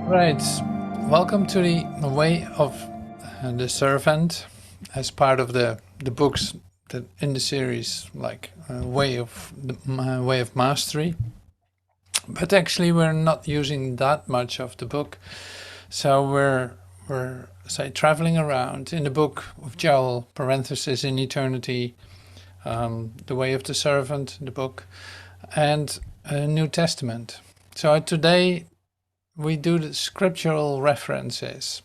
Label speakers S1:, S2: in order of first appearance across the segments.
S1: Right, welcome to the Way of the Servant, as part of the books that in the series, like Way of Mastery. But actually, we're not using that much of the book, so we're say traveling around in the book of Joel, parenthesis in eternity, the Way of the Servant, the book, and New Testament. So today we do the scriptural references.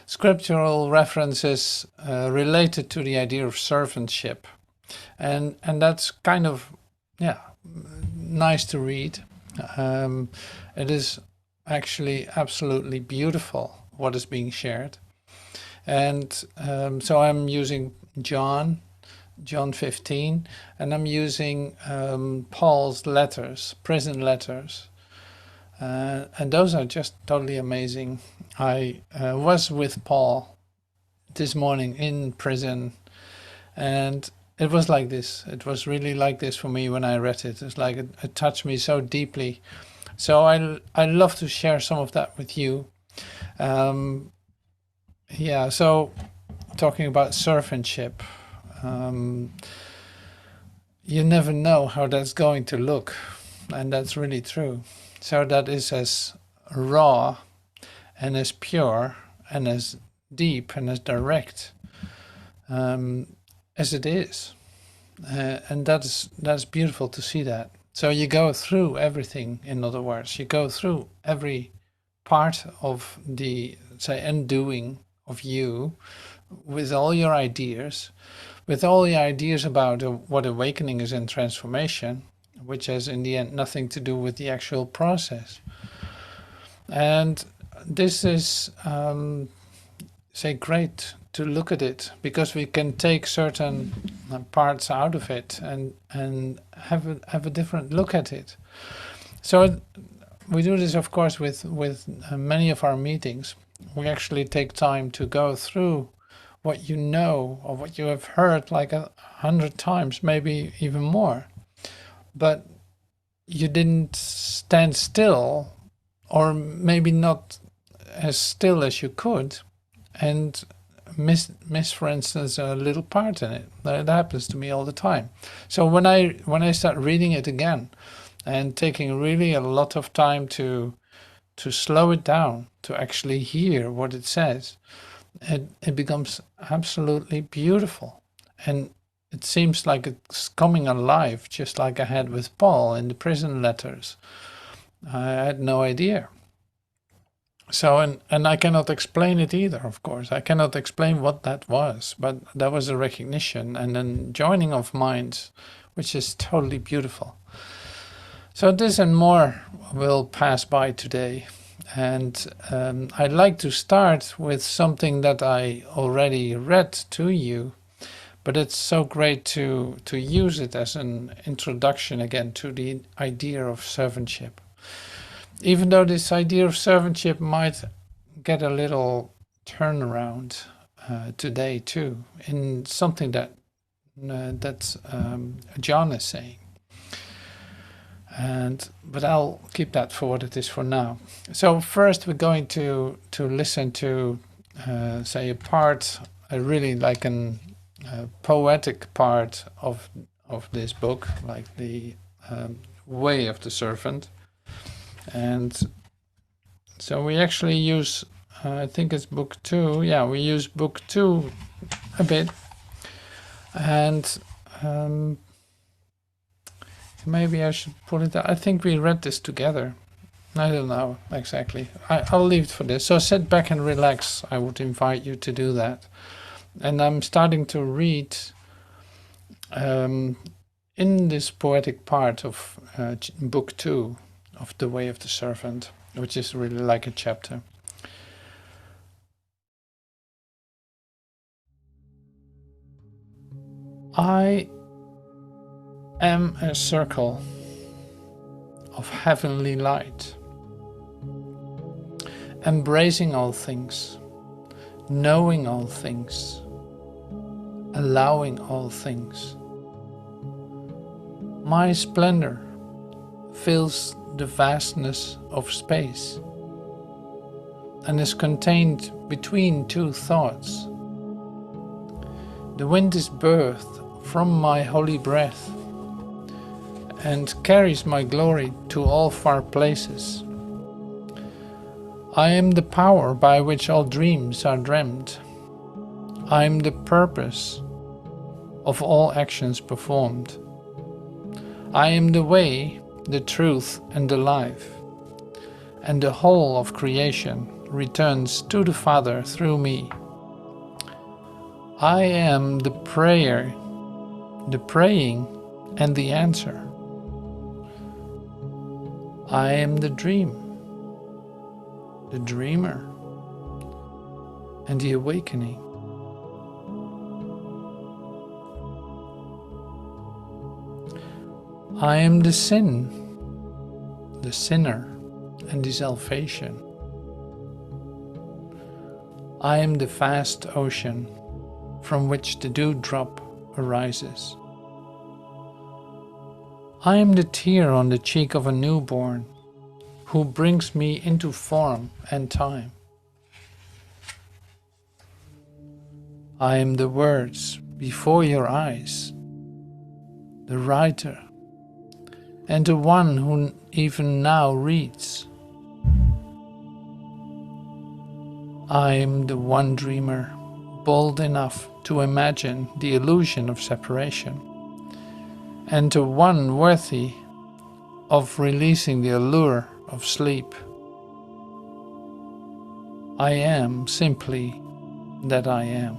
S1: Scriptural references related to the idea of servantship. And that's kind of, nice to read. It is actually absolutely beautiful what is being shared. And so I'm using John 15, and I'm using Paul's letters, prison letters. And those are just totally amazing. I was with Paul this morning in prison, and it was like this. It was really like this for me when I read it. It's like it touched me so deeply. So I love to share some of that with you. So talking about servantship, you never know how that's going to look, and that's really true. So that is as raw and as pure and as deep and as direct as it is. And that's beautiful to see that. So you go through everything, in other words. You go through every part of the, say, undoing of you with all your ideas, with all the ideas about what awakening is and transformation, which has in the end nothing to do with the actual process. And this is, great to look at it, because we can take certain parts out of it and have a different look at it. So we do this, of course, with many of our meetings. We actually take time to go through what you know or what you have heard like 100 times, maybe even more. But you didn't stand still, or maybe not as still as you could, and miss, for instance, a little part in it. That happens to me all the time. So when I start reading it again and taking really a lot of time to slow it down, to actually hear what it says, it becomes absolutely beautiful. And it seems like it's coming alive, just like I had with Paul in the prison letters. I had no idea. So, and I cannot explain it either, of course. I cannot explain what that was, but that was a recognition and then joining of minds, which is totally beautiful. So this and more will pass by today. And I'd like to start with something that I already read to you, but it's so great to use it as an introduction again to the idea of servantship. Even though this idea of servantship might get a little turnaround today too, in something that John is saying. But I'll keep that for what it is for now. So first we're going to listen to say a really like a poetic part of this book, like the Way of the Servant. And so we actually use, I think it's book 2. Yeah, we use book 2 a bit. And maybe I should pull it out. I think we read this together. I don't know exactly. I'll leave it for this. So sit back and relax. I would invite you to do that. And I'm starting to read in this poetic part of book 2 of The Way of the Servant, which is really like a chapter. I am a circle of heavenly light, embracing all things, knowing all things, allowing all things. My splendor fills the vastness of space. and is contained between two thoughts. The wind is birthed from my holy breath and carries my glory to all far places. I am the power by which all dreams are dreamt. I am the purpose of all actions performed. I am the way, the truth, and the life, and the whole of creation returns to the Father through me. I am the prayer, the praying, and the answer. I am the dream, the dreamer, and the awakening. I am the sin, the sinner, and the salvation. I am the vast ocean from which the dewdrop arises. I am the tear on the cheek of a newborn who brings me into form and time. I am the words before your eyes, the writer, and the one who even now reads. I am the one dreamer, bold enough to imagine the illusion of separation, and the one worthy of releasing the allure of sleep. I am simply that I am.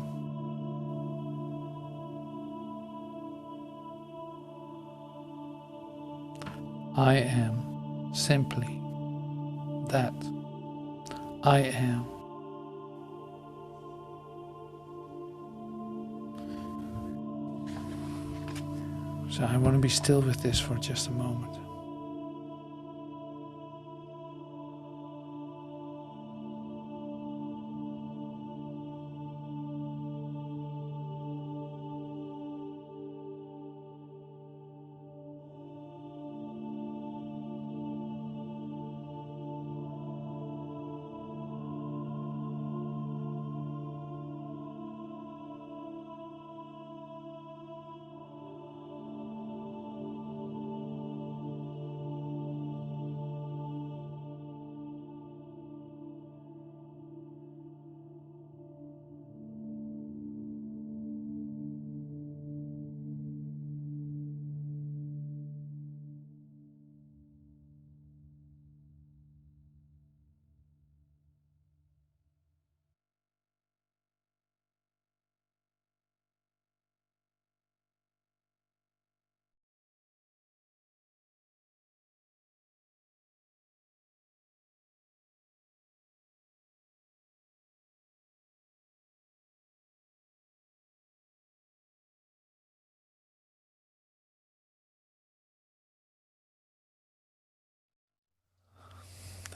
S1: I am simply that I am. So I want to be still with this for just a moment.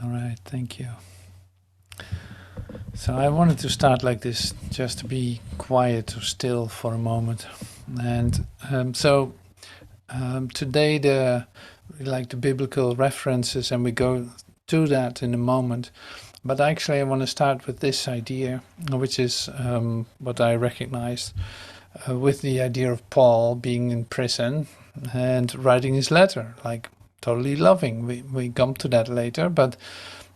S1: All right, thank you. So I wanted to start like this, just to be quiet or still for a moment. And today the biblical references, and we go to that in a moment. But actually I want to start with this idea, which is what I recognized with the idea of Paul being in prison and writing his letter, like totally loving. We come to that later, but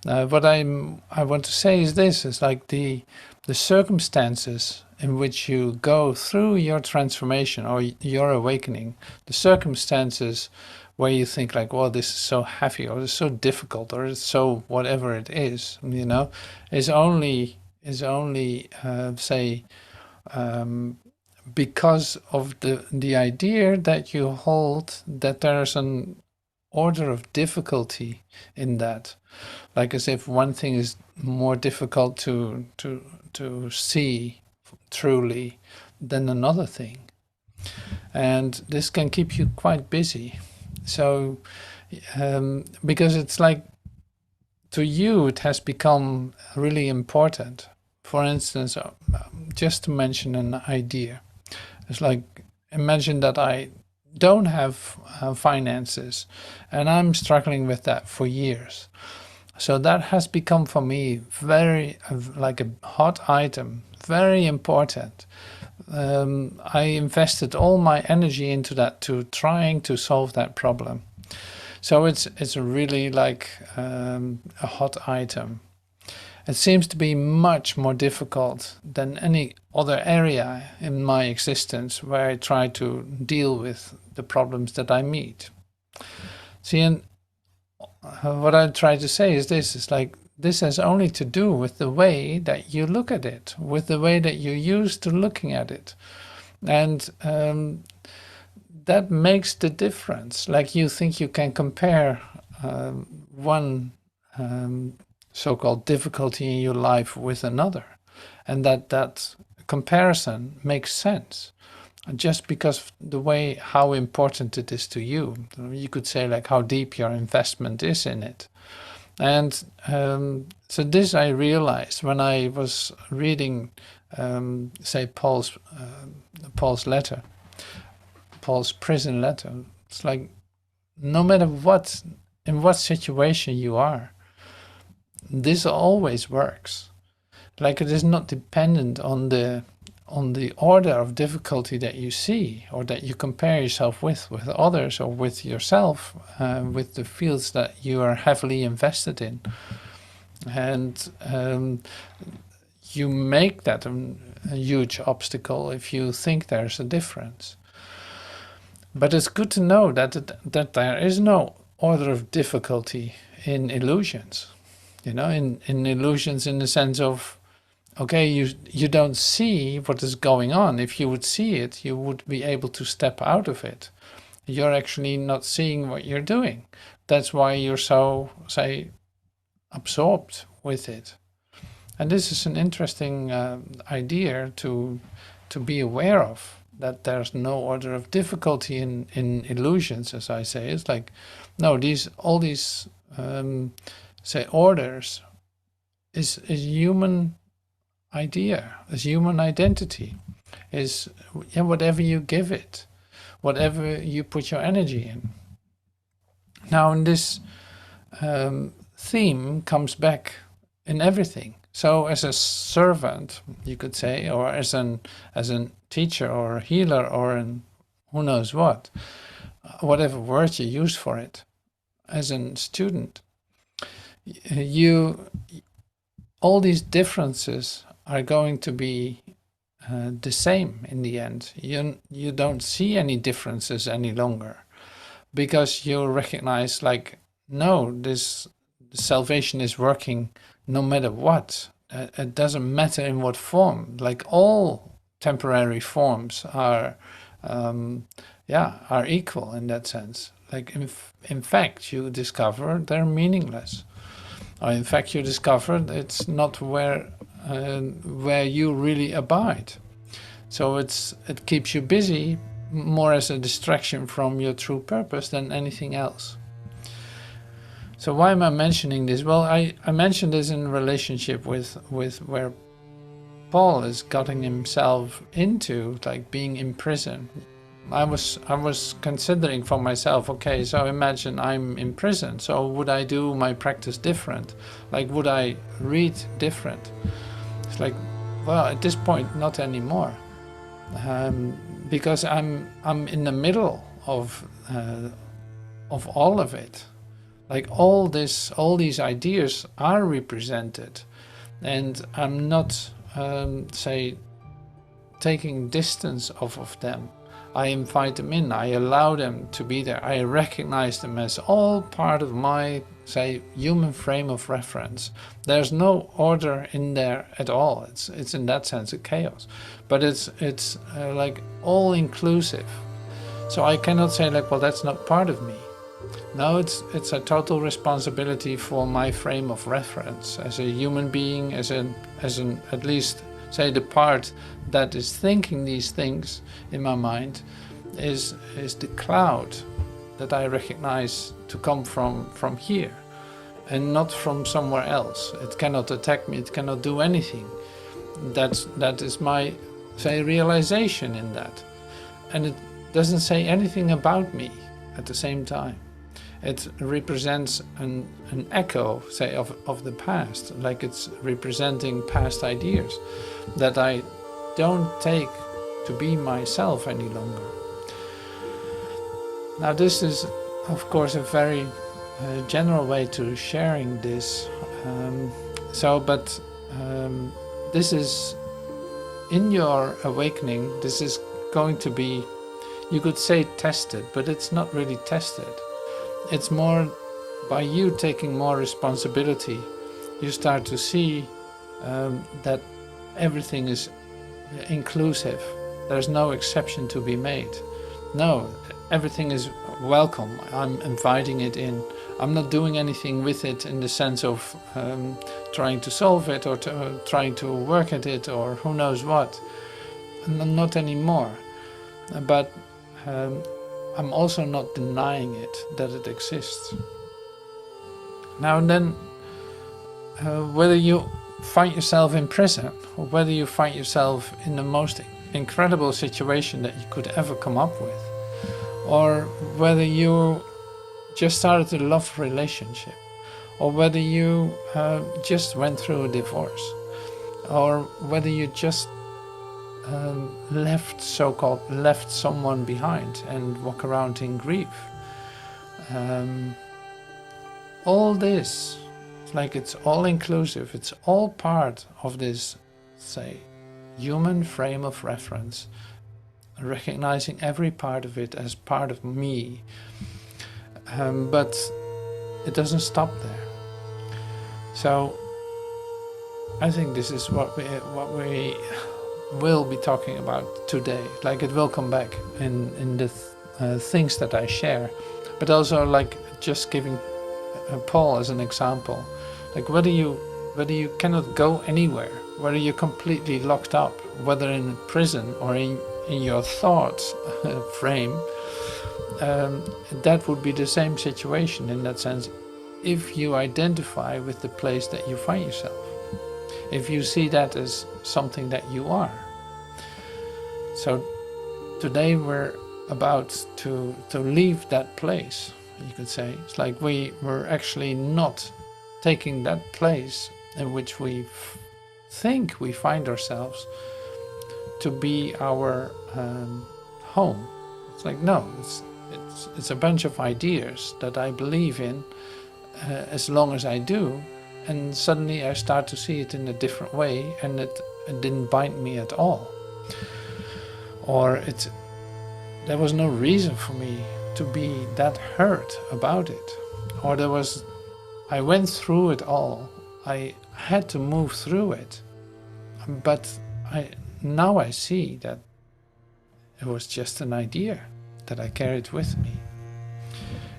S1: what I want to say is this: is like the circumstances in which you go through your transformation or your awakening, the circumstances where you think like, well, this is so heavy, or it's so difficult, or it's so whatever it is, is only say because of the idea that you hold that there's an order of difficulty in that, like as if one thing is more difficult to see truly than another thing, and this can keep you quite busy. So because it's like, to you it has become really important. For instance, just to mention an idea, it's like, imagine that I don't have finances and I'm struggling with that for years. So that has become for me very like a hot item, very important. I invested all my energy into that, to trying to solve that problem. So it's really like a hot item. It seems to be much more difficult than any other area in my existence where I try to deal with the problems that I meet. See, and what I try to say is this: is like this has only to do with the way that you look at it, with the way that you're used to looking at it, and that makes the difference. Like you think you can compare one so-called difficulty in your life with another, and that comparison makes sense just because of the way how important it is to you. You could say like how deep your investment is in it. And so this I realized when I was reading, say, Paul's letter, Paul's prison letter. It's like no matter what, in what situation you are, this always works. Like it is not dependent on the order of difficulty that you see or that you compare yourself with others or with yourself, with the fields that you are heavily invested in. And you make that a huge obstacle if you think there's a difference. But it's good to know that there is no order of difficulty in illusions. You know, in illusions in the sense of, okay, you don't see what is going on. If you would see it, you would be able to step out of it. You're actually not seeing what you're doing. That's why you're so, say, absorbed with it. And this is an interesting idea to be aware of, that there's no order of difficulty in illusions, as I say. It's like, no, all these say orders is human idea, is human identity, is whatever you give it, whatever you put your energy in. Now, in this theme comes back in everything. So as a servant, you could say, or as a teacher or a healer or who knows what, whatever word you use for it, as a student, all these differences are going to be the same in the end. You don't see any differences any longer, because you recognize, like, no, this salvation is working no matter what. It doesn't matter in what form. Like all temporary forms are equal in that sense. Like in fact, you discover they're meaningless. Or in fact, you discover it's not where you really abide. So it keeps you busy more as a distraction from your true purpose than anything else. So why am I mentioning this? Well, I mentioned this in relationship with where Paul is getting himself into, like being in prison. I was considering for myself, okay, so imagine I'm in prison, so would I do my practice different? Like, would I read different? It's like, well, at this point, not anymore, because I'm in the middle of all of it. Like all these ideas are represented, and I'm not, say, taking distance off of them. I invite them in, I allow them to be there, I recognize them as all part of my, say, human frame of reference. There's no order in there at all. It's in that sense a chaos, but it's like all inclusive. So I cannot say like, well, that's not part of me. No, it's a total responsibility for my frame of reference as a human being, as an at least, say, the part that is thinking these things in my mind is the cloud that I recognize to come from here and not from somewhere else. It cannot attack me, it cannot do anything. That is my, say, realization in that. And it doesn't say anything about me at the same time. It represents an echo, say, of the past, like it's representing past ideas that I don't take to be myself any longer. Now this is, of course, a very general way to sharing this. But this is, in your awakening, this is going to be, you could say tested, but it's not really tested. It's more by you taking more responsibility. You start to see that everything is inclusive. There's no exception to be made. No, everything is welcome. I'm inviting it in. I'm not doing anything with it in the sense of trying to solve it or trying to work at it or who knows what. Not anymore. But I'm also not denying it, that it exists. Now and then, whether you find yourself in prison or whether you find yourself in the most incredible situation that you could ever come up with, or whether you just started a love relationship, or whether you just went through a divorce, or whether you just left someone behind and walk around in grief. All this, it's all inclusive, it's all part of this, say, human frame of reference, recognizing every part of it as part of me. But it doesn't stop there. So I think this is what we will be talking about today. It will come back in the things that I share, but also just giving Paul as an example. Whether you cannot go anywhere, whether you're completely locked up, whether in prison or in your thoughts frame, that would be the same situation in that sense, if you identify with the place that you find yourself, if you see that as something that you are. So today we're about to leave that place, you could say. It's like we're actually not taking that place in which we think we find ourselves to be our home. It's no, it's a bunch of ideas that I believe in as long as I do, and suddenly I start to see it in a different way, and it didn't bind me at all. Or there was no reason for me to be that hurt about it. Or I went through it all. I had to move through it. But now I see that it was just an idea that I carried with me.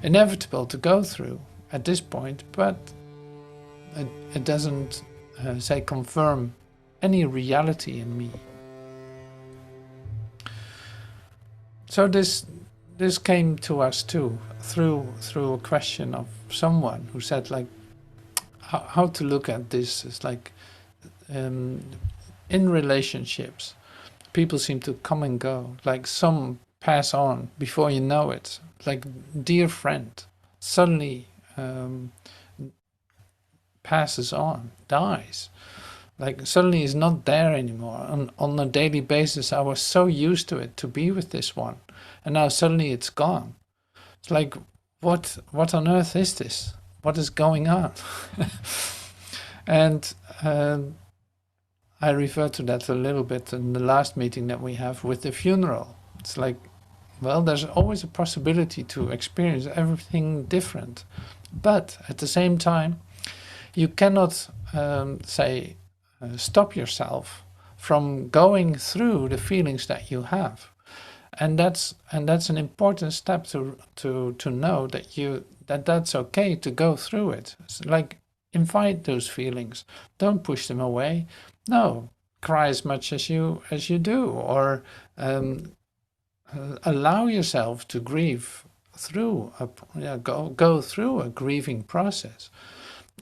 S1: Inevitable to go through at this point, but it doesn't confirm any reality in me. So this came to us too through a question of someone who said how to look at this is in relationships, people seem to come and go, some pass on before you know it, dear friend suddenly passes on, dies, suddenly is not there anymore. On a daily basis I was so used to it, to be with this one, and now suddenly it's gone. It's what on earth is this? What is going on? And I referred to that a little bit in the last meeting that we have with the funeral. It's there's always a possibility to experience everything different, but at the same time you cannot stop yourself from going through the feelings that you have, and that's an important step to know that's okay to go through it. It's invite those feelings, don't push them away. No, cry as much as you do, or allow yourself to grieve through go through a grieving process.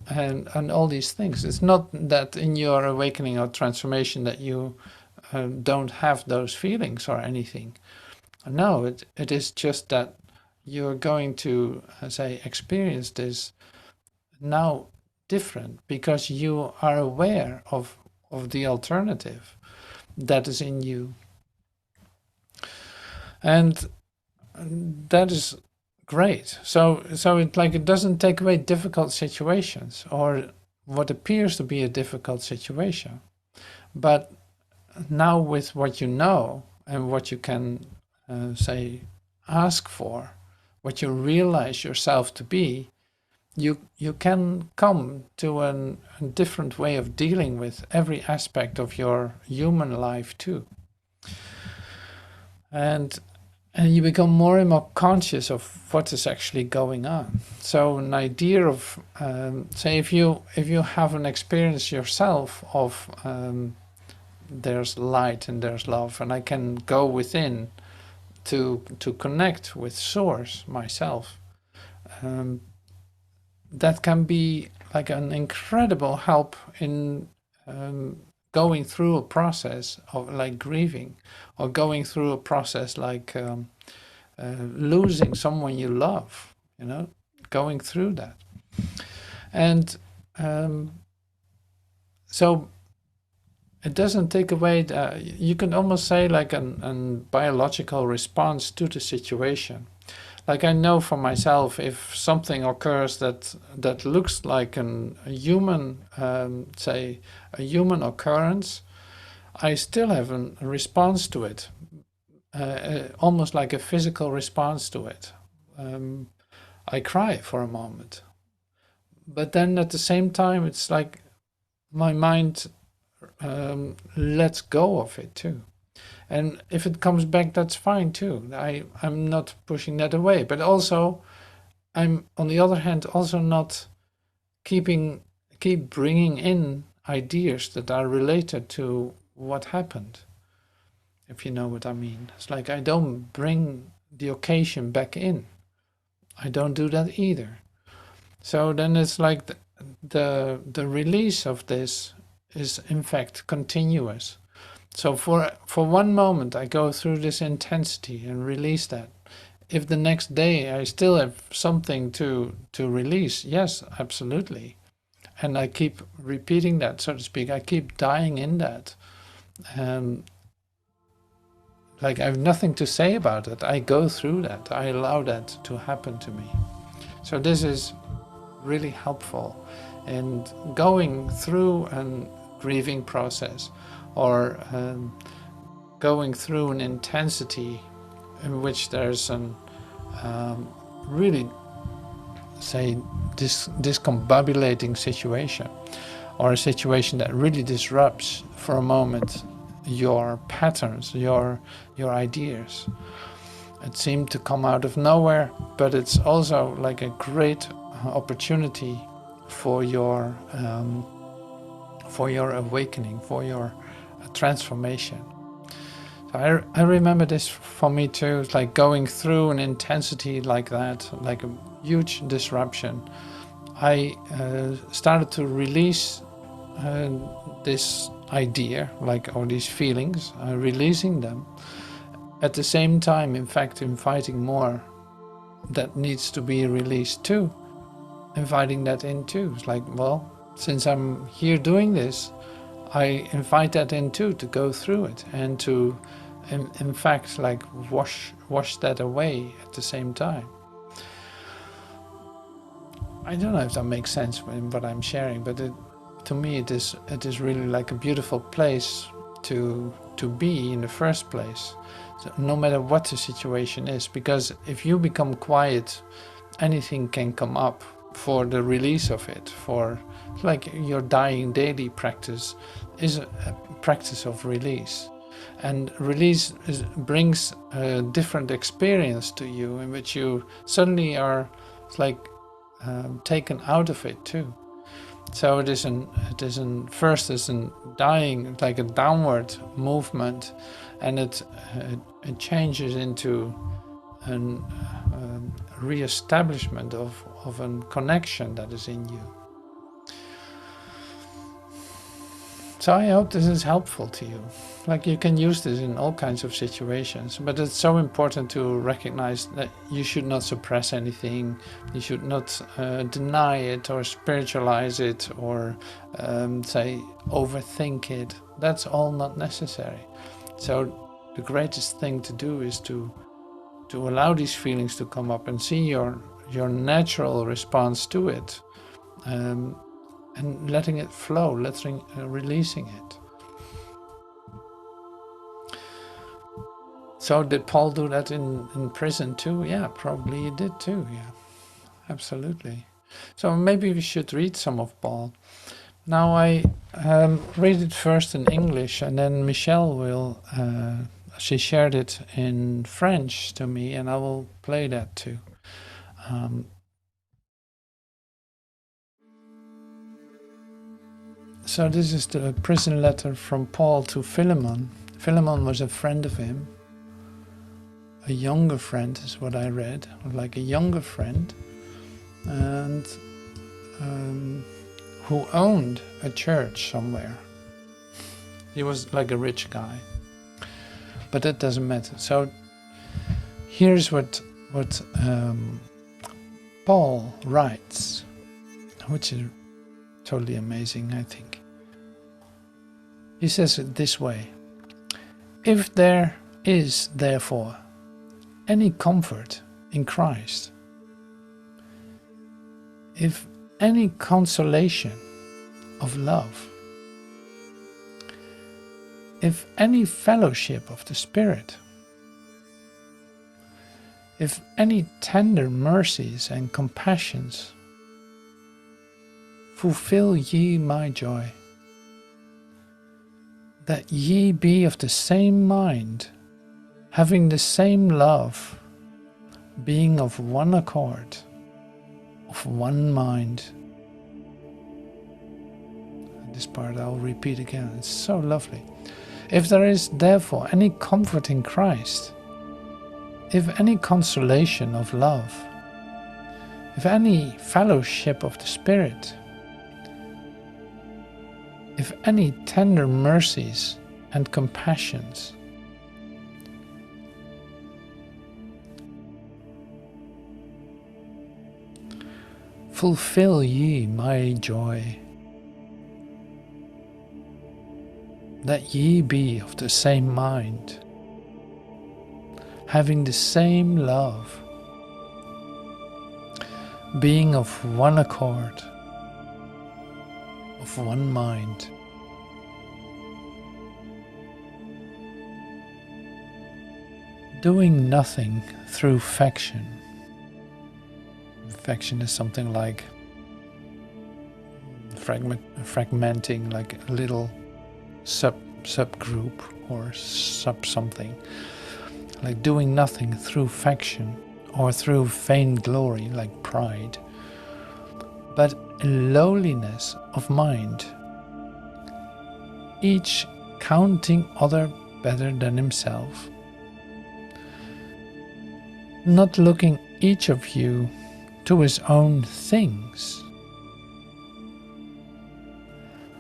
S1: And all these things. It's not that in your awakening or transformation that you don't have those feelings or anything. No, it is just that you're going to say experience this now different, because you are aware of the alternative that is in you. And that is great. So it doesn't take away difficult situations or what appears to be a difficult situation, but now with what you know and what you can say ask for, what you realize yourself to be, you can come to a different way of dealing with every aspect of your human life too. And you become more and more conscious of what is actually going on. So an idea of, say, if you have an experience yourself of there's light and there's love, and I can go within to connect with Source myself, that can be like an incredible help in going through a process of like grieving, or going through a process like losing someone you love, going through that. And so it doesn't take away, you can almost say like a biological response to the situation. Like I know for myself, if something occurs that looks like a human, say, a human occurrence, I still have a response to it, almost like a physical response to it. I cry for a moment. But then at the same time, it's like my mind lets go of it too. And if it comes back, that's fine too. I'm not pushing that away. But also, I'm, on the other hand, also not keep bringing in ideas that are related to what happened, if you know what I mean. It's like I don't bring the occasion back in. I don't do that either. So then it's like the release of this is in fact continuous. So for one moment I go through this intensity and release that. If the next day I still have something to release, yes, absolutely. And I keep repeating that, so to speak. I keep dying in that. Like I have nothing to say about it. I go through that. I allow that to happen to me. So this is really helpful in going through a grieving process, or going through an intensity in which there's an really, say, discombobulating situation, or a situation that really disrupts for a moment your patterns, your ideas. It seemed to come out of nowhere, but it's also like a great opportunity for your awakening, for your transformation. So I remember this for me too. It's like going through an intensity like that, like a huge disruption. I started to release this idea, or these feelings, releasing them. At the same time, in fact, inviting more that needs to be released too. Inviting that in too. It's like, well, since I'm here doing this, I invite that in too, to go through it and to, in fact, like wash that away at the same time. I don't know if that makes sense in what I'm sharing, but to me it is really like a beautiful place to be in the first place. So no matter what the situation is, because if you become quiet, anything can come up for the release of it. For like your dying daily practice is a practice of release, and release brings a different experience to you, in which you suddenly are taken out of it too. So it is first dying, like a downward movement, and it changes into a re-establishment of a connection that is in you. So I hope this is helpful to you. Like, you can use this in all kinds of situations, but it's so important to recognize that you should not suppress anything. You should not deny it or spiritualize it or say overthink it. That's all not necessary. So the greatest thing to do is to allow these feelings to come up and see your natural response to it. And letting it flow, releasing it. So did Paul do that in prison too? Yeah, probably he did too. Yeah, absolutely. So maybe we should read some of Paul. Now I read it first in English, and then Michele will. She shared it in French to me, and I will play that too. So this is the prison letter from Paul to Philemon. Philemon was a friend of him. A younger friend is what I read, like a younger friend, and who owned a church somewhere. He was like a rich guy, but that doesn't matter. So here's what Paul writes, which is totally amazing, I think. He says it this way: if there is, therefore, any comfort in Christ, if any consolation of love, if any fellowship of the Spirit, if any tender mercies and compassions, fulfill ye my joy, that ye be of the same mind, having the same love, being of one accord, of one mind. This part I'll repeat again, it's so lovely. If there is therefore any comfort in Christ, if any consolation of love, if any fellowship of the Spirit, if any tender mercies and compassions, fulfill ye my joy, that ye be of the same mind, having the same love, being of one accord, of one mind. Doing nothing through faction. Faction is something like fragmenting, like a little subgroup or something. Like doing nothing through faction or through vain glory, like pride, but in lowliness of mind, each counting other better than himself, not looking each of you to his own things,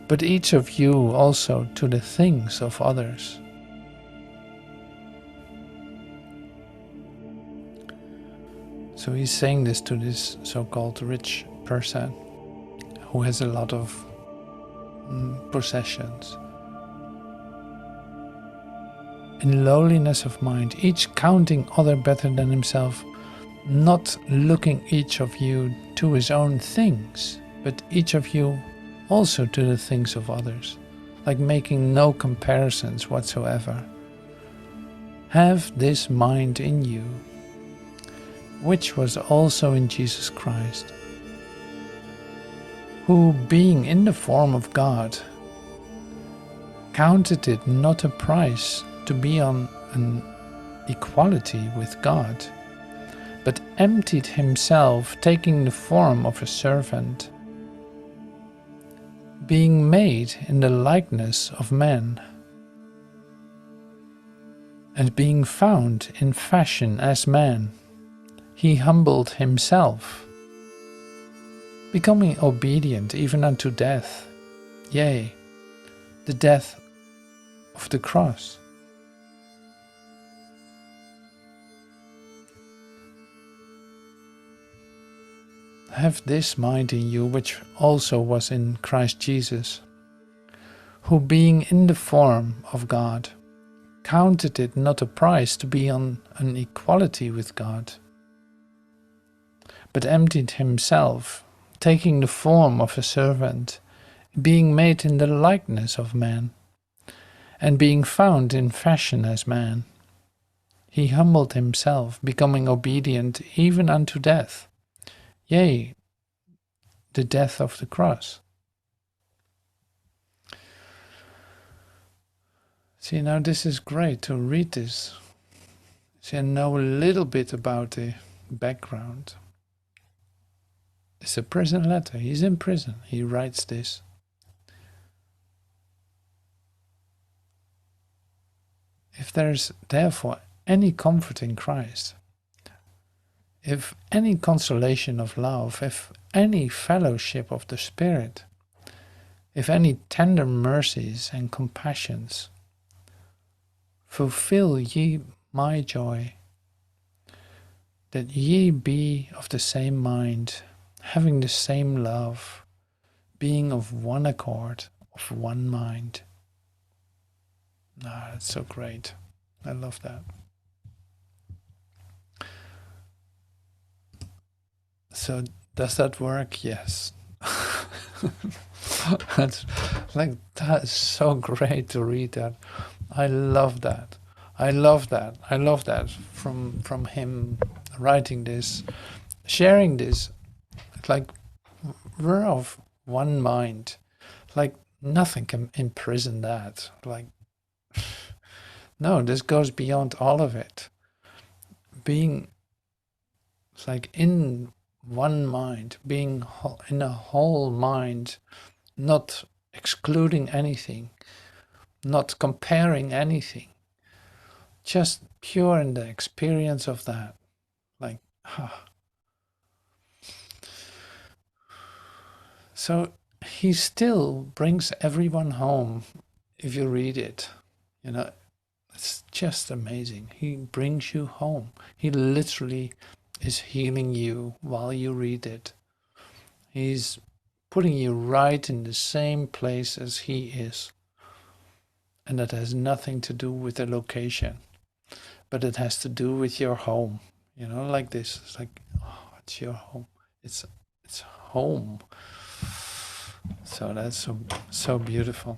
S1: but each of you also to the things of others. So he's saying this to this so-called rich person who has a lot of possessions. In lowliness of mind, each counting other better than himself, not looking each of you to his own things, but each of you also to the things of others, like making no comparisons whatsoever. Have this mind in you, which was also in Jesus Christ, who, being in the form of God, counted it not a prize to be on an equality with God, but emptied himself, taking the form of a servant, being made in the likeness of men, and being found in fashion as man, he humbled himself, becoming obedient even unto death, yea, the death of the cross. Have this mind in you, which also was in Christ Jesus, who being in the form of God, counted it not a prize to be on an equality with God, but emptied himself, taking the form of a servant, being made in the likeness of man, and being found in fashion as man. He humbled himself, becoming obedient even unto death, yea, the death of the cross. See, now this is great to read this. See, and know a little bit about the background. It's a prison letter. He's in prison. He writes this. If there's therefore any comfort in Christ, if any consolation of love, if any fellowship of the Spirit, if any tender mercies and compassions, fulfill ye my joy, that ye be of the same mind, having the same love, being of one accord, of one mind. Ah, that's so great. I love that. So does that work? Yes. That's so great to read that. I love that. I love that. I love that from him writing this, sharing this. Like we're of one mind. Like nothing can imprison that. Like no, this goes beyond all of it. Being like in one mind, being in a whole mind, not excluding anything, not comparing anything, just pure in the experience of that. Like, So he still brings everyone home if you read it. You know, it's just amazing. He brings you home. He literally is healing you while you read it. He's putting you right in the same place as he is. And that has nothing to do with the location, but it has to do with your home. You know, like this. It's like, oh, it's your home. It's home. So that's so beautiful.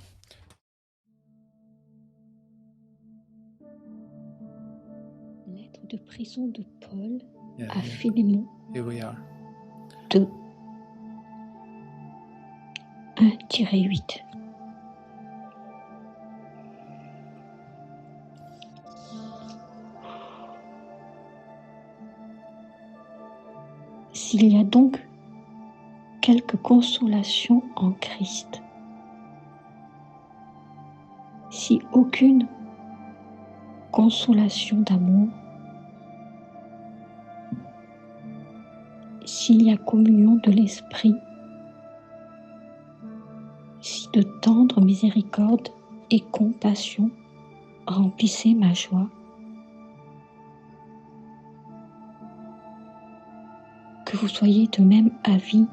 S2: Lettre de prison de Paul à
S1: Here,
S2: Philémon
S1: here we are.
S2: 2, 1-8. S'il y a donc quelque consolation en Christ, si aucune consolation d'amour, s'il y a communion de l'esprit, si de tendre miséricorde et compassion remplissaient ma joie, que vous soyez de même avis,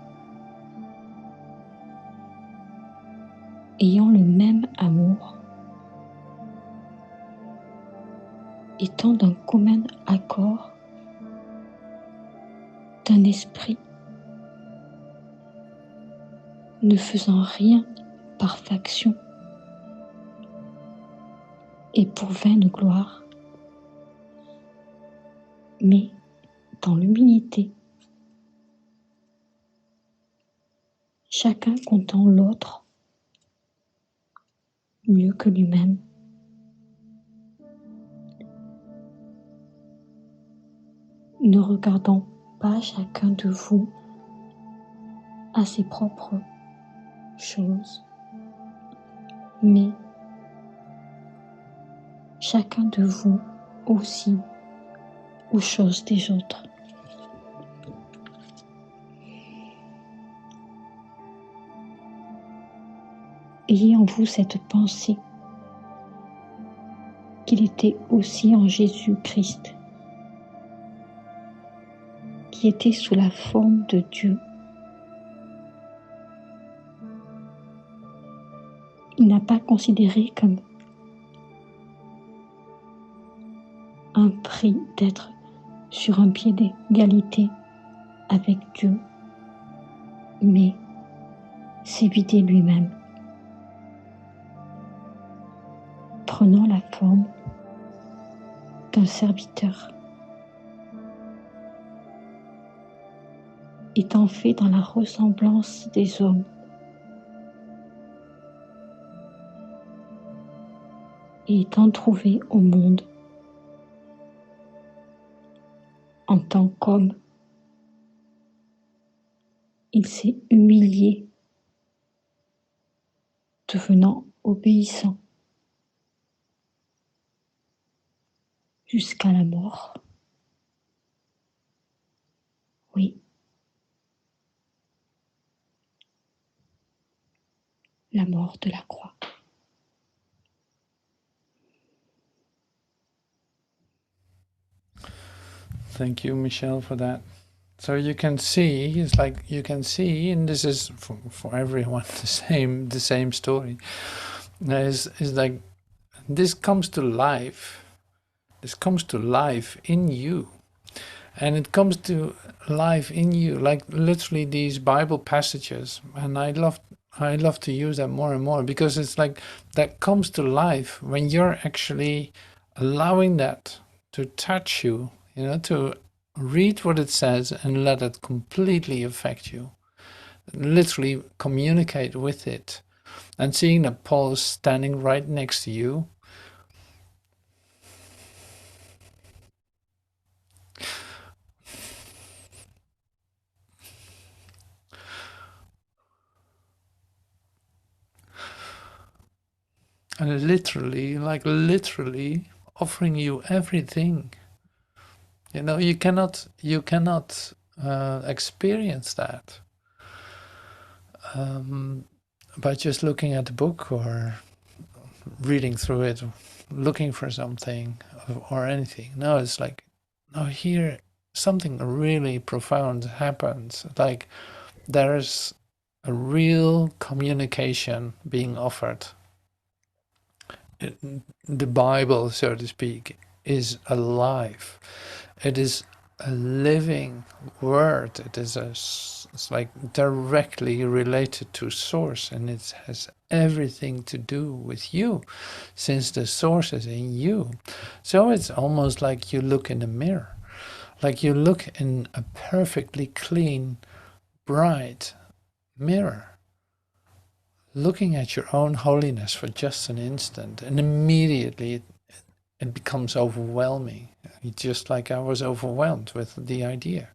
S2: ayant le même amour, étant d'un commun accord, d'un esprit, ne faisant rien par faction et pour vaine gloire, mais dans l'humilité, chacun comptant l'autre mieux que lui-même. Ne regardons pas chacun de vous à ses propres choses, mais chacun de vous aussi aux choses des autres. ayez en vous cette pensée qu'il était aussi en Jésus-Christ, qui était sous la forme de Dieu. Il n'a pas considéré comme un prix d'être sur un pied d'égalité avec Dieu, mais s'est vidé lui-même, prenant la forme d'un serviteur, étant fait dans la ressemblance des hommes. Et étant trouvé au monde en tant qu'homme, il s'est humilié, devenant obéissant jusqu'à la mort. Oui, la mort de la croix.
S1: Thank you, Michele, for that. So you can see, it's like you can see, and this is for everyone the same story. Is like this comes to life. This comes to life in you, and it comes to life in you, like literally these Bible passages. And I love to use that more and more, because it's like that comes to life when you're actually allowing that to touch you, to read what it says and let it completely affect you. Literally communicate with it. And seeing that Paul is standing right next to you, and literally offering you everything. You cannot experience that by just looking at the book or reading through it, looking for something or anything. No, it's like, no, here something really profound happens. Like there's a real communication being offered. The Bible, so to speak, is alive. It is a living word. It's like directly related to source, and it has everything to do with you, since the source is in you. So it's almost like you look in a mirror, like you look in a perfectly clean, bright mirror, looking at your own holiness for just an instant, and immediately it becomes overwhelming. Just like I was overwhelmed with the idea.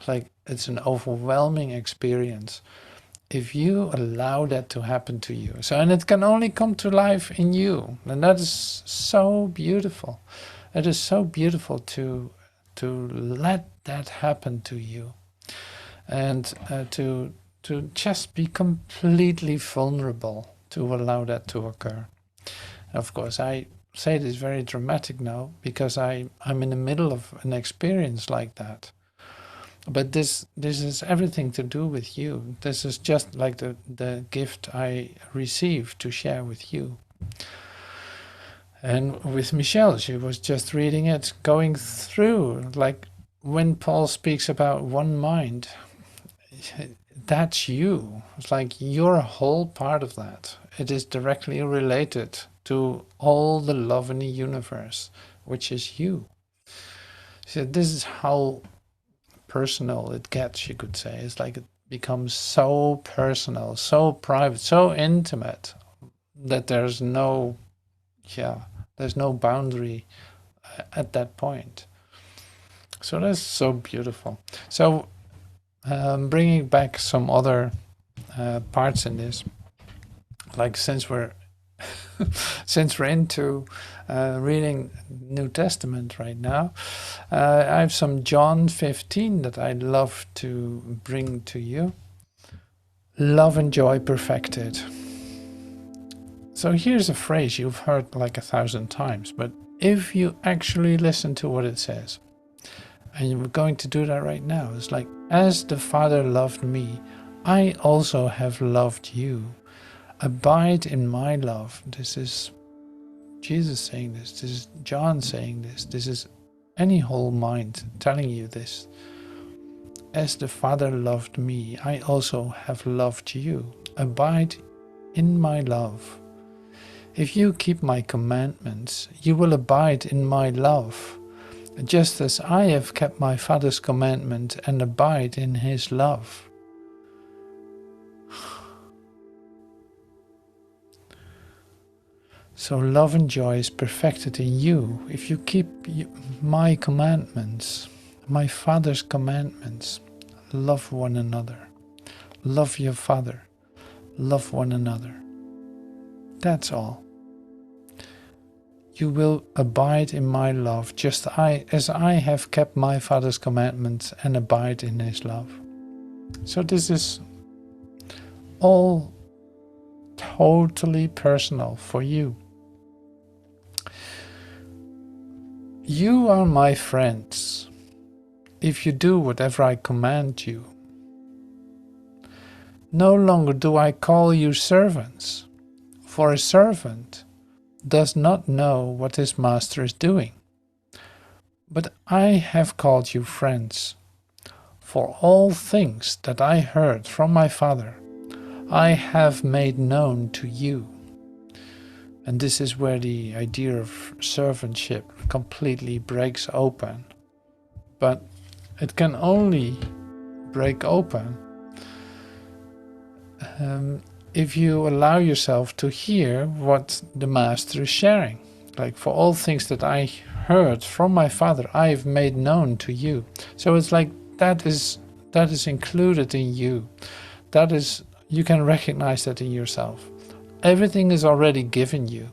S1: Like it's an overwhelming experience if you allow that to happen to you. So, and it can only come to life in you, and that is so beautiful. It is so beautiful to let that happen to you, and to just be completely vulnerable, to allow that to occur. Of course, I say this very dramatic now because I'm in the middle of an experience like that. But this is everything to do with you. This is just like the gift I received to share with you. And with Michele, she was just reading it, going through, like when Paul speaks about one mind, that's you. It's like you're a whole part of that. It is directly related to all the love in the universe, which is you. So this is how personal it gets, you could say. It's like it becomes so personal, so private, so intimate that there's no boundary at that point. So that's so beautiful. So bringing back some other parts in this, like since we're into reading New Testament right now, I have some John 15 that I'd love to bring to you. Love and joy perfected. So here's a phrase you've heard like 1,000 times, but if you actually listen to what it says, and you're going to do that right now, it's like, as the Father loved me, I also have loved you. Abide in my love. This is Jesus saying this. This is John saying this. This is any whole mind telling you this. As the Father loved me, I also have loved you. Abide in my love. If you keep my commandments, you will abide in my love, just as I have kept my Father's commandment and abide in his love. So love and joy is perfected in you if you keep my commandments, my Father's commandments. Love one another. Love your Father. Love one another. That's all. You will abide in my love, just as I have kept my Father's commandments and abide in his love. So this is all totally personal for you. You are my friends if you do whatever I command you. No longer do I call you servants, for a servant does not know what his master is doing. But I have called you friends, for all things that I heard from my Father, I have made known to you. And this is where the idea of servantship completely breaks open. But it can only break open if you allow yourself to hear what the Master is sharing. Like, for all things that I heard from my Father, I have made known to you. So it's like that is included in you. That is, you can recognize that in yourself. Everything is already given you.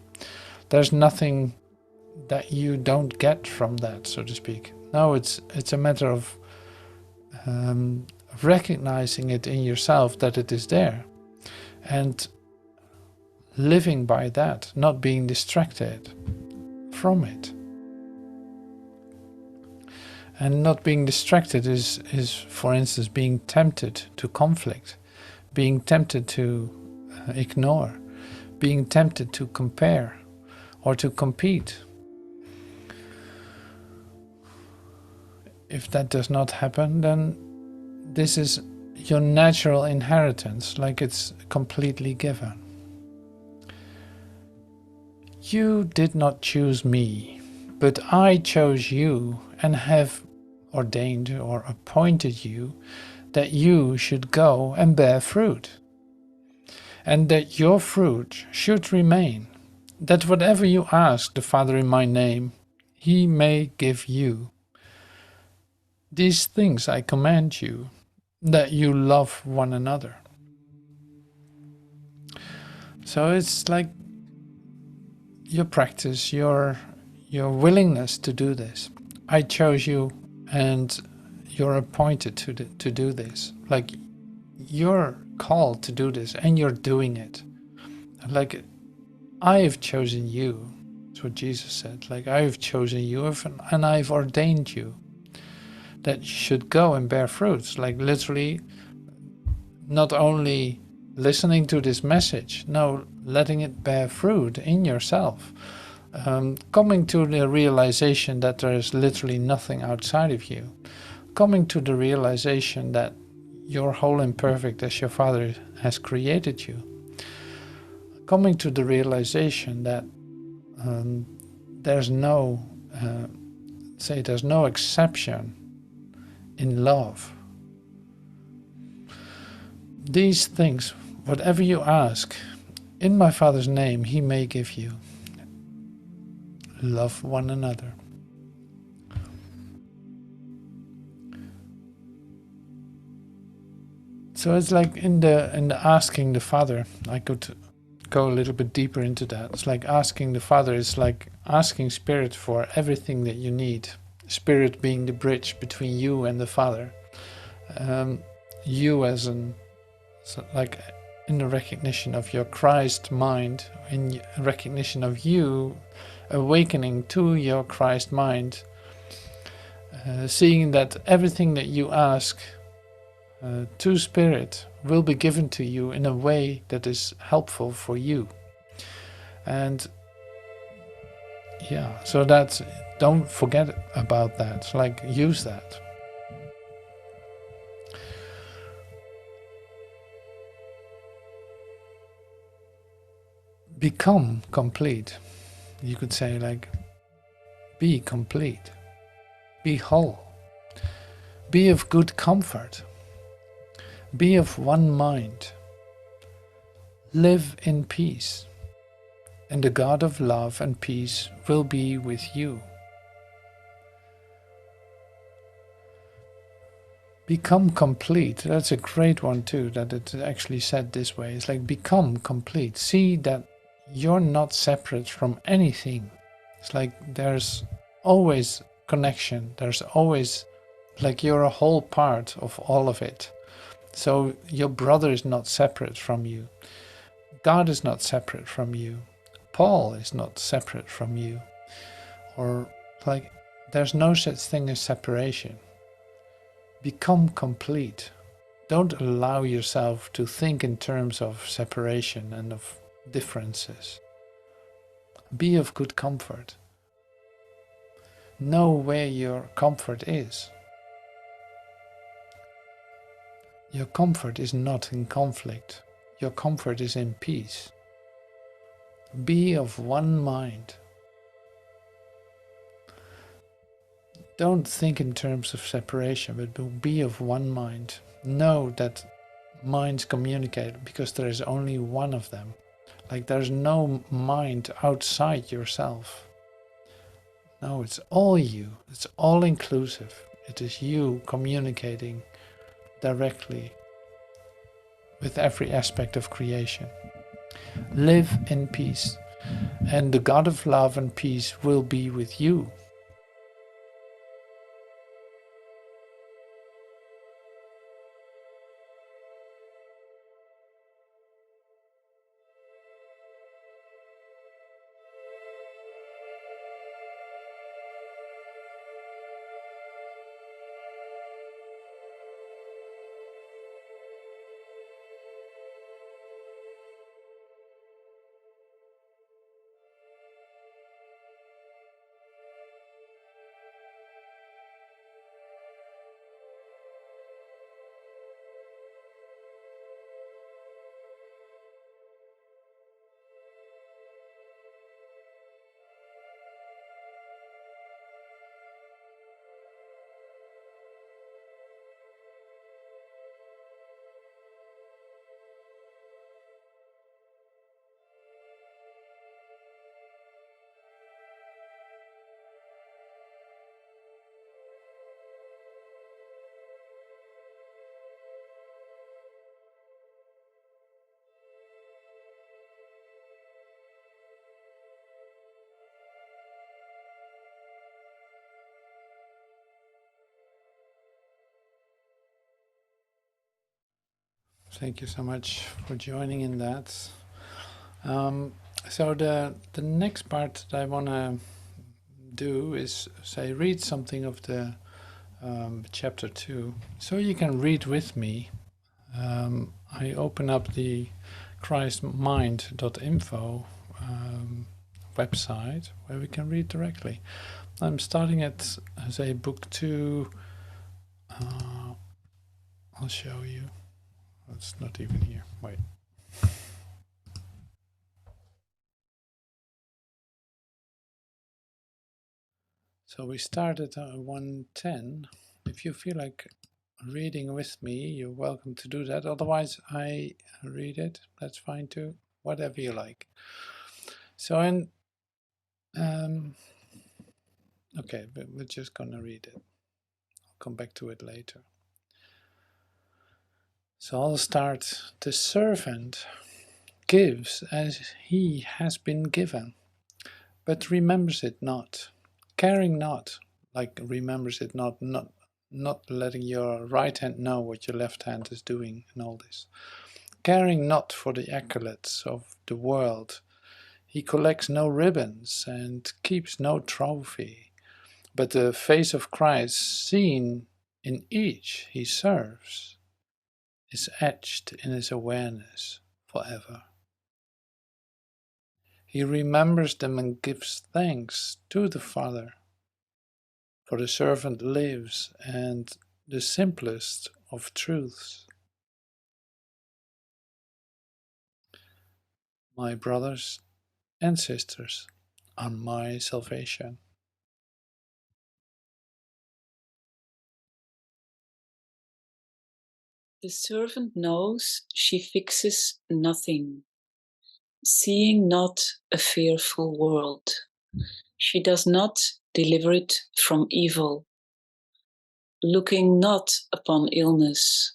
S1: There's nothing that you don't get from that, so to speak. No, it's a matter of recognizing it in yourself that it is there, and living by that, not being distracted from it. And not being distracted is for instance, being tempted to conflict, being tempted to ignore, being tempted to compare or to compete. If that does not happen, then this is your natural inheritance, like it's completely given. You did not choose me, but I chose you and have ordained or appointed you that you should go and bear fruit, and that your fruit should remain, that whatever you ask the Father in my name, he may give you. These things I command you, that you love one another. So it's like your practice, your willingness to do this. I chose you and you're appointed to do this. Like, you're called to do this and you're doing it. Like, I have chosen you. That's what Jesus said. Like, I have chosen you and I've ordained you that you should go and bear fruits. Like, literally, not only listening to this message, no, letting it bear fruit in yourself. Coming to the realization that there is literally nothing outside of you. Coming to the realization that you're whole and perfect as your Father has created you. Coming to the realization that there's no exception in love. These things, whatever you ask, in my Father's name, he may give you. Love one another. So it's like in the asking the Father, I could go a little bit deeper into that. It's like asking the Father, it's like asking Spirit for everything that you need. Spirit being the bridge between you and the Father. You as like in the recognition of your Christ mind, in recognition of you awakening to your Christ mind, seeing that everything that you ask to Spirit will be given to you in a way that is helpful for you. And yeah, so that's, don't forget about that, like use that. Become complete. You could say like, be complete, be whole, be of good comfort, be of one mind, live in peace, and the God of love and peace will be with you. Become complete. That's a great one too, that it's actually said this way. It's like, become complete. See that you're not separate from anything. It's like there's always connection. There's always, like, you're a whole part of all of it. So your brother is not separate from you. God is not separate from you. Paul is not separate from you. Or like, there's no such thing as separation. Become complete. Don't allow yourself to think in terms of separation and of differences. Be of good comfort. Know where your comfort is. Your comfort is not in conflict. Your comfort is in peace. Be of one mind. Don't think in terms of separation, but be of one mind. Know that minds communicate because there is only one of them. Like, there's no mind outside yourself. No, it's all you. It's all inclusive. It is you communicating directly with every aspect of creation. Live in peace, and the God of love and peace will be with you. Thank you so much for joining in that. So the next part that I want to do is say, read something of the chapter 2. So you can read with me. I open up the christmind.info website where we can read directly. I'm starting at, say, book 2. I'll show you. It's not even here. Wait. So we started at 110. If you feel like reading with me, you're welcome to do that. Otherwise, I read it. That's fine too. Whatever you like. So, okay, but we're just gonna read it. I'll come back to it later. So I'll start. The servant gives as he has been given, but remembers it not, caring not, like remembers it not letting your right hand know what your left hand is doing and all this, caring not for the accolades of the world. He collects no ribbons and keeps no trophy, but the face of Christ seen in each he serves is etched in his awareness forever. He remembers them and gives thanks to the Father, for the servant lives and the simplest of truths. My brothers and sisters, on my salvation.
S3: The servant knows she fixes nothing, seeing not a fearful world. She does not deliver it from evil, looking not upon illness.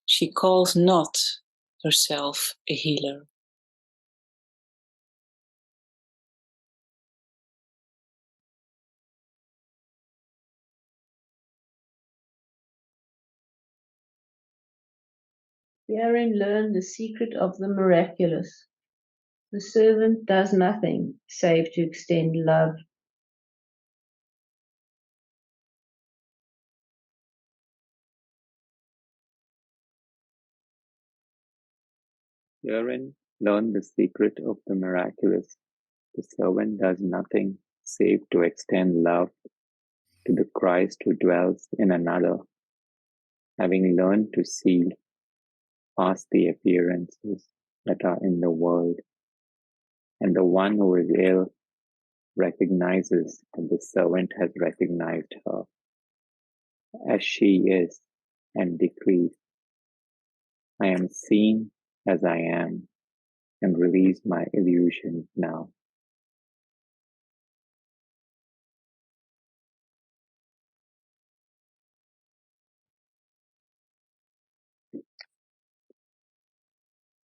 S3: She calls not herself a healer.
S4: Herein learn the secret of the miraculous. The servant does nothing save to extend love.
S5: Herein learn the secret of the miraculous. The servant does nothing save to extend love to the Christ who dwells in another, having learned to see past the appearances that are in the world, and the one who is ill recognizes that the servant has recognized her as she is, and decrees, I am seen as I am, and release my illusion now.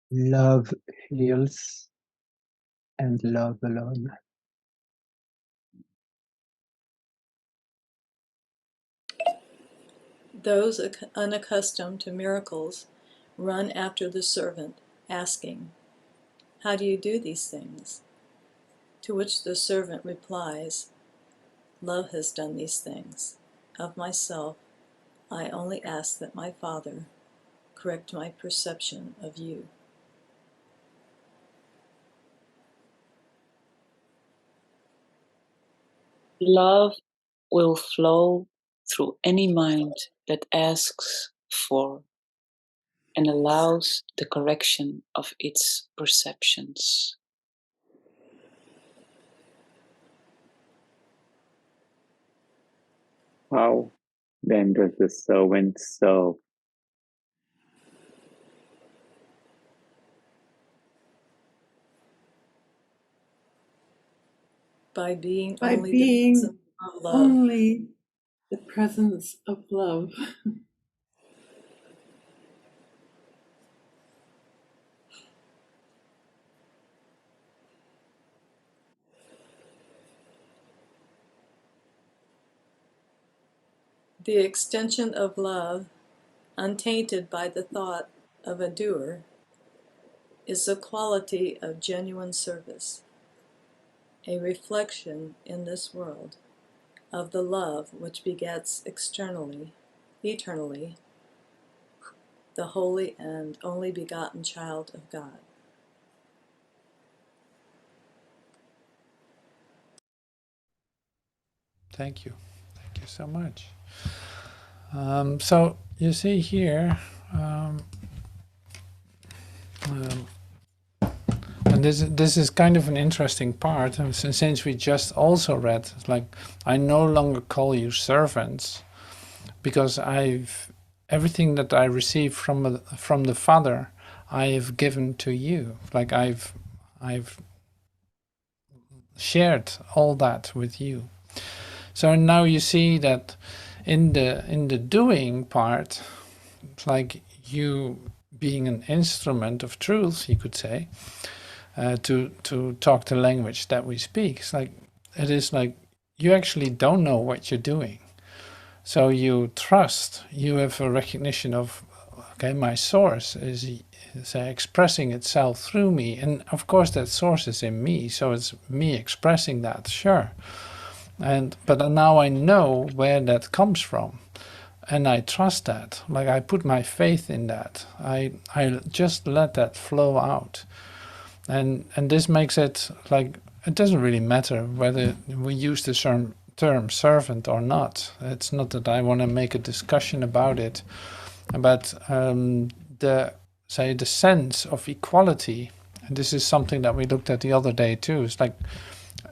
S6: Love heals, and love alone.
S7: Those unaccustomed to miracles run after the servant, asking, "How do you do these things?" To which the servant replies, "Love has done these things. Of myself, I only ask that my Father correct my perception of you."
S3: Love will flow through any mind that asks for and allows the correction of its perceptions.
S5: How then does the servant serve?
S7: By being
S8: By
S7: only
S8: being
S7: the presence of love.
S8: only the presence of love.
S7: The extension of love, untainted by the thought of a doer, is the quality of genuine service, a reflection in this world of the love which begets eternally, the holy and only begotten child of God.
S1: Thank you. Thank you so much. So you see here, and this is kind of an interesting part. And since we just also read, it's like, I no longer call you servants, because everything that I received from the Father, I have given to you. Like I've shared all that with you. So now you see that in the doing part, it's like you being an instrument of truth, you could say, to talk the language that we speak. It is like you actually don't know what you're doing. So you trust, you have a recognition of, okay, my source say, expressing itself through me. And of course that source is in me, so it's me expressing that, sure. But now I know where that comes from, and I trust that. Like, I put my faith in that. I just let that flow out, and this makes it like, it doesn't really matter whether we use the term servant or not. It's not that I want to make a discussion about it, but the sense of equality, and this is something that we looked at the other day too. It's like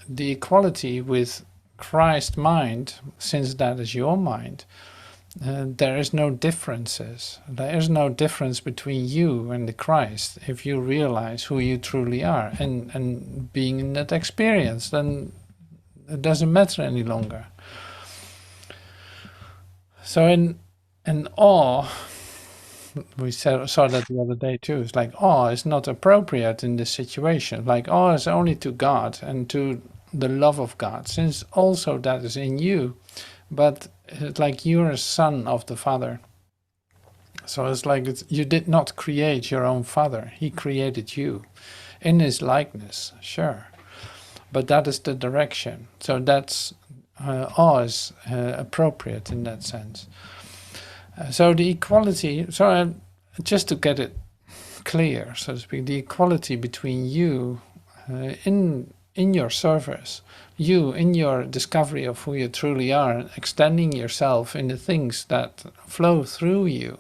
S1: the equality with Christ's mind, since that is your mind. There is no differences. There is no difference between you and the Christ if you realize who you truly are and being in that experience. Then it doesn't matter any longer. So in awe, we saw that the other day too. It's like awe is not appropriate in this situation. Like awe is only to God and to the love of God, since also that is in you. But it's like you're a son of the Father. So it's like you did not create your own Father. He created you in his likeness, sure. But that is the direction. So that's awe is appropriate in that sense. So the equality, just to get it clear, so to speak, the equality between you in your service, you in your discovery of who you truly are, and extending yourself in the things that flow through you,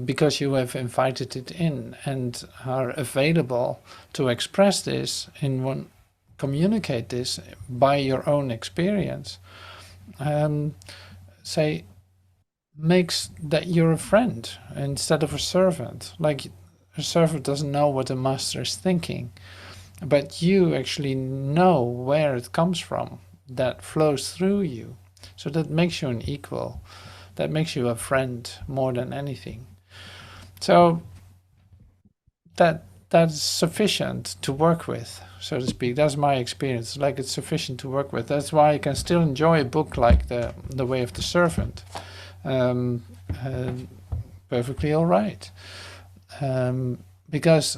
S1: because you have invited it in and are available to express this communicate this by your own experience, makes that you're a friend instead of a servant. Like, a servant doesn't know what the master is thinking, but you actually know where it comes from, that flows through you. So that makes you an equal. That makes you a friend more than anything. So that's sufficient to work with, so to speak. That's my experience. Like, it's sufficient to work with. That's why I can still enjoy a book like The Way of the Servant. Perfectly all right. Because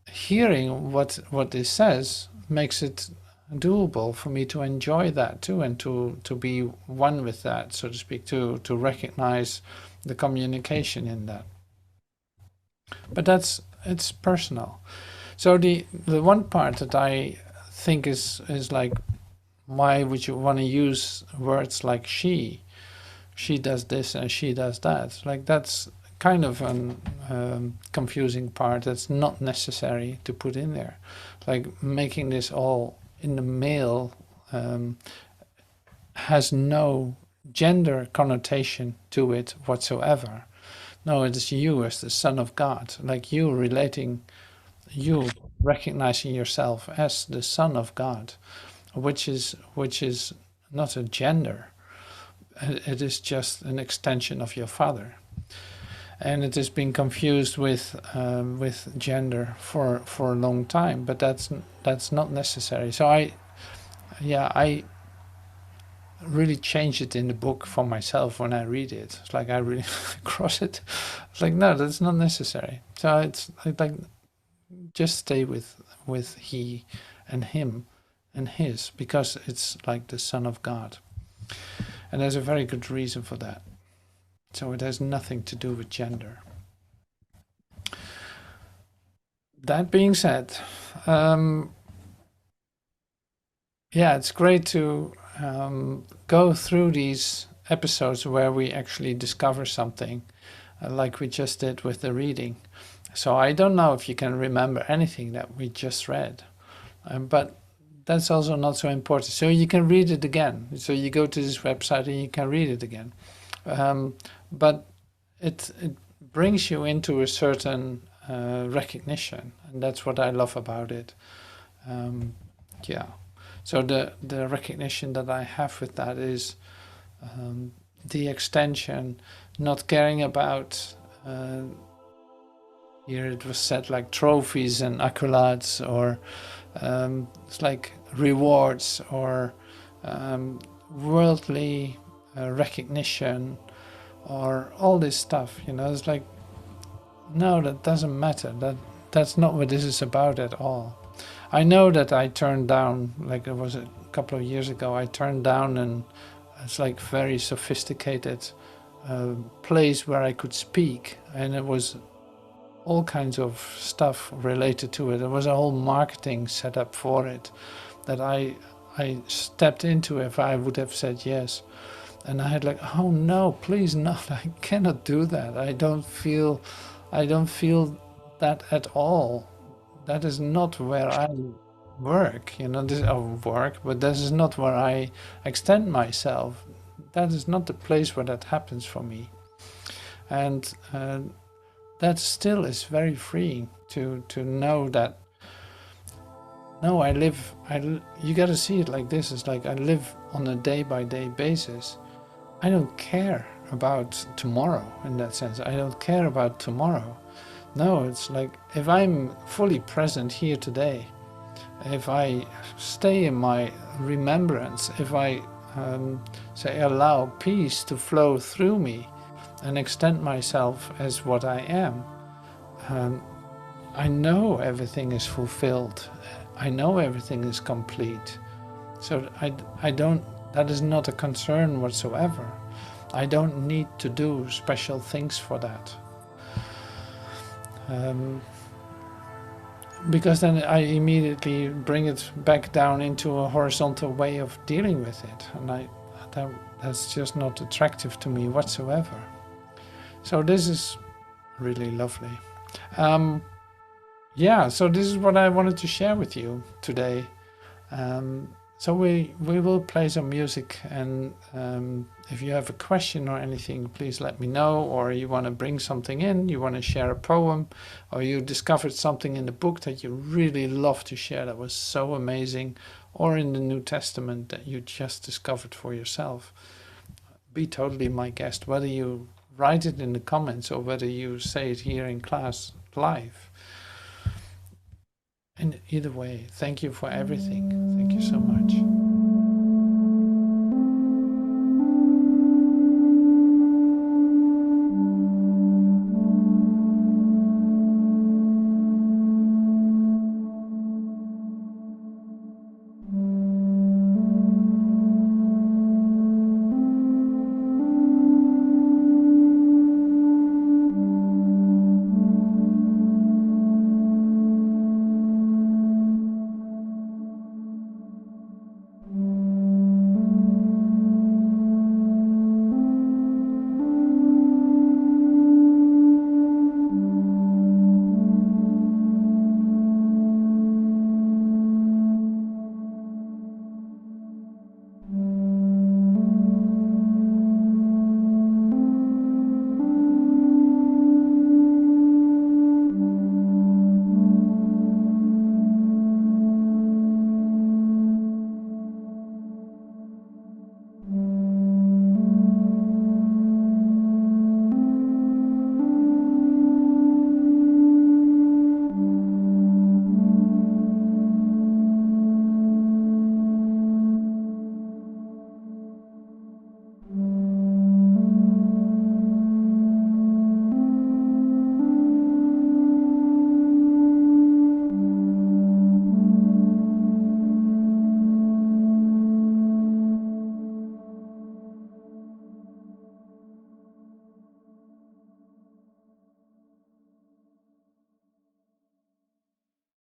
S1: hearing what this says makes it doable for me to enjoy that too, and to be one with that, so to speak, to recognize the communication in that. But it's personal. So the one part that I think is like, why would you want to use words like she does this and she does that? Like, that's kind of a confusing part. That's not necessary to put in there. Like, making this all in the male has no gender connotation to it whatsoever. No, it is you as the Son of God, like you recognizing yourself as the Son of God, which is not a gender. It is just an extension of your Father, and it has been confused with gender for a long time. But that's not necessary. So I really change it in the book for myself when I read it. It's like I really cross it. It's like, no, that's not necessary. So it's like just stay with he and him and his, because it's like the Son of God. And there's a very good reason for that. So it has nothing to do with gender. That being said, it's great to go through these episodes where we actually discover something, like we just did with the reading. So I don't know if you can remember anything that we just read, but that's also not so important. So you can read it again. So you go to this website and you can read it again. But it brings you into a certain recognition, and that's what I love about it. So the recognition that I have with that is the extension, not caring about, here it was said, like trophies and accolades, or it's like rewards, or worldly recognition, or all this stuff. It's like no, that doesn't matter. That's not what this is about at all. I know that I turned down, like it was a couple of years ago, I turned down, and it's like very sophisticated place where I could speak, and it was all kinds of stuff related to it. There was a whole marketing setup for it that I stepped into if I would have said yes. And I had like, oh no, please not, I cannot do that. I don't feel that at all. That is not where I work, this work, but this is not where I extend myself. That is not the place where that happens for me. And that still is very freeing to know that, no, you got to see it like this. It's like I live on a day-by-day basis. I don't care about tomorrow in that sense. I don't care about tomorrow. No, it's like if I'm fully present here today, if I stay in my remembrance, if I say allow peace to flow through me and extend myself as what I am, I know everything is fulfilled. I know everything is complete. So I don't, that is not a concern whatsoever. I don't need to do special things for that. Because then I immediately bring it back down into a horizontal way of dealing with it. And that's just not attractive to me whatsoever. So this is really lovely. Yeah, so this is what I wanted to share with you today. So we will play some music, and if you have a question or anything, please let me know, or you want to bring something in, you want to share a poem, or you discovered something in the book that you really love to share that was so amazing, or in the New Testament that you just discovered for yourself. Be totally my guest, whether you write it in the comments or whether you say it here in class live. And either way, thank you for everything. Thank you so much.